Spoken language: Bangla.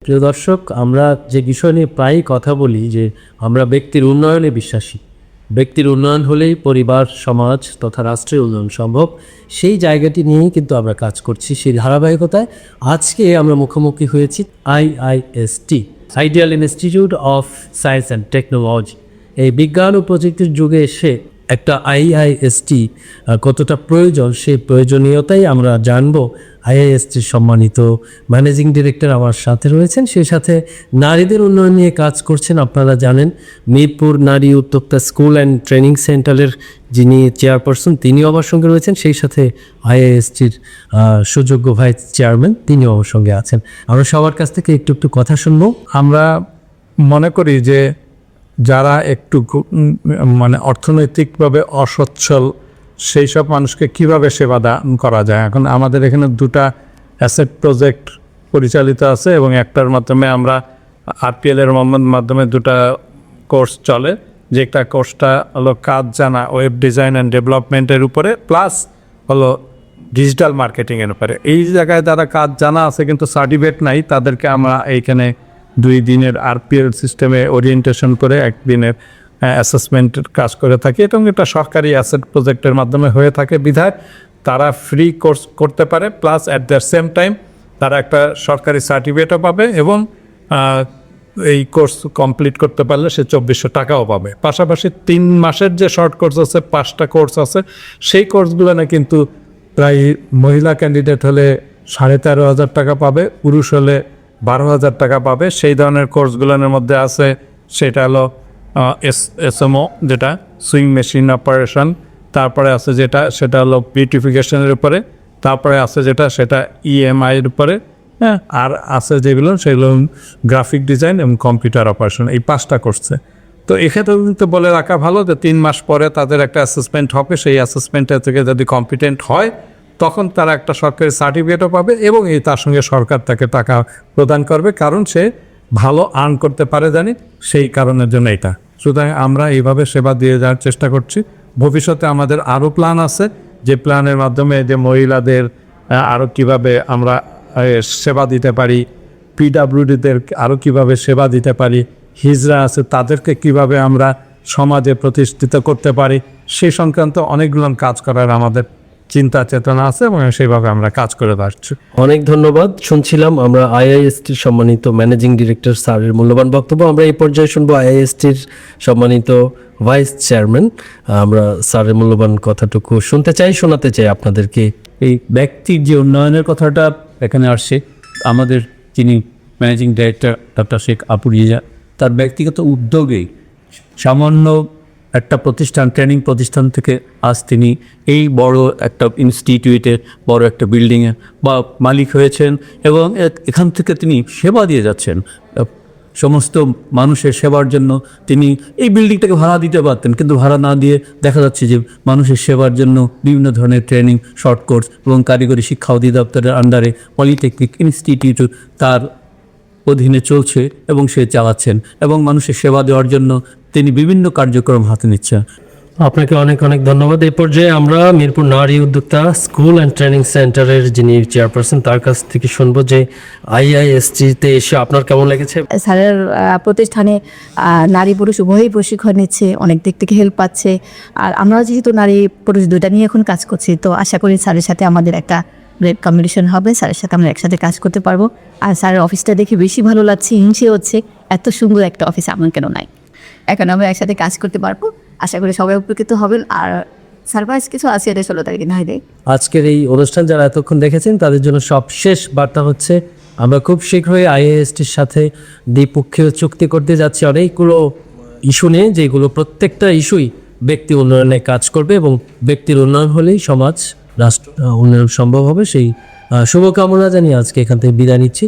প্রিয় দর্শক, আমরা যে বিষয় নিয়ে প্রায়ই কথা বলি যে আমরা ব্যক্তির উন্নয়নে বিশ্বাসী। ব্যক্তির উন্নয়ন হলেই পরিবার, সমাজ তথা রাষ্ট্রের উন্নয়ন সম্ভব। সেই জায়গাটি নিয়েই কিন্তু আমরা কাজ করছি। সেই ধারাবাহিকতায় আজকে আমরা মুখোমুখি হয়েছি IIST, ideal institute of science and technology. এই বিজ্ঞান ও প্রযুক্তির যুগে এসে একটা আইআইএসটি কতটা প্রয়োজন, সেই প্রয়োজনীয়তাই আমরা জানবো। আইআইএসটির সম্মানিত ম্যানেজিং ডিরেক্টর আমার সাথে রয়েছেন, সেই সাথে নারীদের উন্নয়ন নিয়ে কাজ করছেন। আপনারা জানেন মিরপুর নারী উদ্যোক্তা স্কুল অ্যান্ড ট্রেনিং সেন্টারের যিনি চেয়ারপারসন, তিনিও আমার সঙ্গে রয়েছেন। সেই সাথে আইআইএসটির সুযোগ্য ভাইস চেয়ারম্যান, তিনিও আমার সঙ্গে আছেন। আমরা সবার কাছ থেকে একটু একটু কথা শুনবো। আমরা মনে করি যে যারা একটু অর্থনৈতিকভাবে অসচ্ছল, সেই সব মানুষকে কিভাবে সেবা দান করা যায়। এখন আমাদের এখানে দুটা অ্যাসেট প্রজেক্ট পরিচালিত আছে এবং একটার মাধ্যমে আমরা আরপিএলের মাধ্যমে দুটা কোর্স চলে, যে একটা কোর্সটা হলো কাজ জানা ওয়েব ডিজাইন অ্যান্ড ডেভেলপমেন্টের উপরে, প্লাস হলো ডিজিটাল মার্কেটিংয়ের উপরে। এই জায়গায় যারা কাজ জানা আছে কিন্তু সার্টিফিকেট নাই, তাদেরকে আমরা এইখানে 2 দিনের আরপিএল সিস্টেমে ওরিয়েন্টেশন করে 1 দিনের অ্যাসেসমেন্টের কাজ করে থাকি। এবং এটা সরকারি অ্যাসেট প্রজেক্টের মাধ্যমে হয়ে থাকে বিধায় তারা ফ্রি কোর্স করতে পারে, plus at the same time তারা একটা সরকারি সার্টিফিকেটও পাবে এবং এই কোর্স কমপ্লিট করতে পারলে সে 2400 টাকাও পাবে। পাশাপাশি 3 মাসের যে শর্ট কোর্স আছে, 5টা কোর্স আছে, সেই কোর্সগুলো না কিন্তু প্রায় মহিলা ক্যান্ডিডেট হলে 13,500 টাকা পাবে, পুরুষ হলে 12,000 টাকা পাবে। সেই ধরনের কোর্সগুলোর মধ্যে আছে সেটা হলো এসএমও, যেটা সুইং মেশিন অপারেশন, তারপরে আছে সেটা হলো বিউটিফিকেশনের উপরে, তারপরে আছে সেটা ইএমআইয়ের উপরে, হ্যাঁ, আর আছে সেগুলো গ্রাফিক ডিজাইন এবং কম্পিউটার অপারেশন। এই 5টা কোর্সে তো এক্ষেত্রে কিন্তু বলে রাখা ভালো যে 3 মাস পরে তাদের একটা অ্যাসেসমেন্ট হবে। সেই অ্যাসেসমেন্টের থেকে যদি কম্পিটেন্ট হয় তখন তারা একটা সরকারি সার্টিফিকেটও পাবে এবং তার সঙ্গে সরকার তাকে টাকা প্রদান করবে, কারণ সে ভালো আর্ন করতে পারে জানি, সেই কারণের জন্য এটা। সুতরাং আমরা এইভাবে সেবা দিয়ে যাওয়ার চেষ্টা করছি। ভবিষ্যতে আমাদের আরও প্ল্যান আছে, যে প্ল্যানের মাধ্যমে যে মহিলাদের আরও কীভাবে আমরা সেবা দিতে পারি, পিডাব্লিউডিদের আরও কীভাবে সেবা দিতে পারি, হিজড়া আছে তাদেরকে কিভাবে আমরা সমাজে প্রতিষ্ঠিত করতে পারি, সেই সংক্রান্ত অনেকগুলো কাজ করার আমাদের চিন্তা চেতনা আছে এবং সেইভাবে আমরা কাজ করে আসছি। অনেক ধন্যবাদ। শুনছিলাম আমরা আইআইএসটির সম্মানিত ম্যানেজিং ডিরেক্টর স্যারের মূল্যবান বক্তব্য। আমরা এই পর্যায়ে শুনবো আইআইএসটির সম্মানিত ভাইস চেয়ারম্যান। আমরা স্যারের মূল্যবান কথাটুকু শোনাতে চাই আপনাদেরকে। এই ব্যক্তির যে উন্নয়নের কথাটা এখানে আসছে, আমাদের যিনি ম্যানেজিং ডাইরেক্টর ডক্টর শেখ আপুরিয়া, তার ব্যক্তিগত উদ্যোগেই সামান্য একটা প্রতিষ্ঠান, ট্রেনিং প্রতিষ্ঠান থেকে আজ তিনি এই বড় একটা ইনস্টিটিউটের বড় একটা বিল্ডিংয়ে বা মালিক হয়েছেন এবং এখান থেকে তিনি সেবা দিয়ে যাচ্ছেন সমস্ত মানুষের সেবার জন্য। তিনি এই বিল্ডিংটাকে ভাড়া দিতে পারতেন, কিন্তু ভাড়া না দিয়ে দেখা যাচ্ছে যে মানুষের সেবার জন্য বিভিন্ন ধরনের ট্রেনিং, শর্ট কোর্স এবং কারিগরি শিক্ষা অধিদপ্তরের আন্ডারে পলিটেকনিক ইনস্টিটিউট তার অধীনে চলছে এবং সে চালাচ্ছেন এবং মানুষের সেবা দেওয়ার জন্য তিনি বিভিন্ন কার্যক্রম হাতে নিচ্ছেন। আপনাকে অনেক অনেক ধন্যবাদ। এই পর্যায়ে আমরা মিরপুর নারী উদ্যোক্তা স্কুল অ্যান্ড ট্রেনিং সেন্টারের যিনি চেয়ারপারসন, তার কাছ থেকে শুনবো যে আইআইএসটিতে এসে আপনার কেমন লেগেছে। স্যারের প্রতিষ্ঠানে নারী পুরুষ উভয়ই প্রশিক্ষণ নিচ্ছে, অনেক দিক থেকে হেল্প পাচ্ছে। আর আমরা যেহেতু নারী পুরুষ দুইটা নিয়ে এখন কাজ করছি, তো আশা করি স্যারের সাথে আমাদের একটা গ্রেট কম্বিনেশন হবে, স্যারের সাথে আমরা একসাথে কাজ করতে পারবো। আর স্যারের অফিসটা দেখে বেশি ভালো লাগছে, হিংসে হচ্ছে এত সুন্দর একটা অফিস আমার কেন নাই। এখন আমরা একসাথে কাজ করতে পারবো, আশা করি সবাই উপকৃত হবেন। আর সারপ্রাইজ কিছু আছে, এটা 16 তারিখে না হয়। আজকের এই অনুষ্ঠান যারা এতক্ষণ দেখেছেন তাদের জন্য সবশেষ বার্তা হচ্ছে, আমরা খুব শীঘ্রই আইআইএসটির সাথে দ্বিপক্ষীয় চুক্তি করতে যাচ্ছি অনেকগুলো ইস্যু নিয়ে, যেগুলো প্রত্যেকটা ইস্যুই ব্যক্তি উন্নয়নে কাজ করবে এবং ব্যক্তির উন্নয়ন হলেই সমাজ, রাষ্ট্র উন্নয়ন সম্ভব হবে। সেই শুভকামনা জানিয়ে আজকে এখান থেকে বিদায় নিচ্ছি।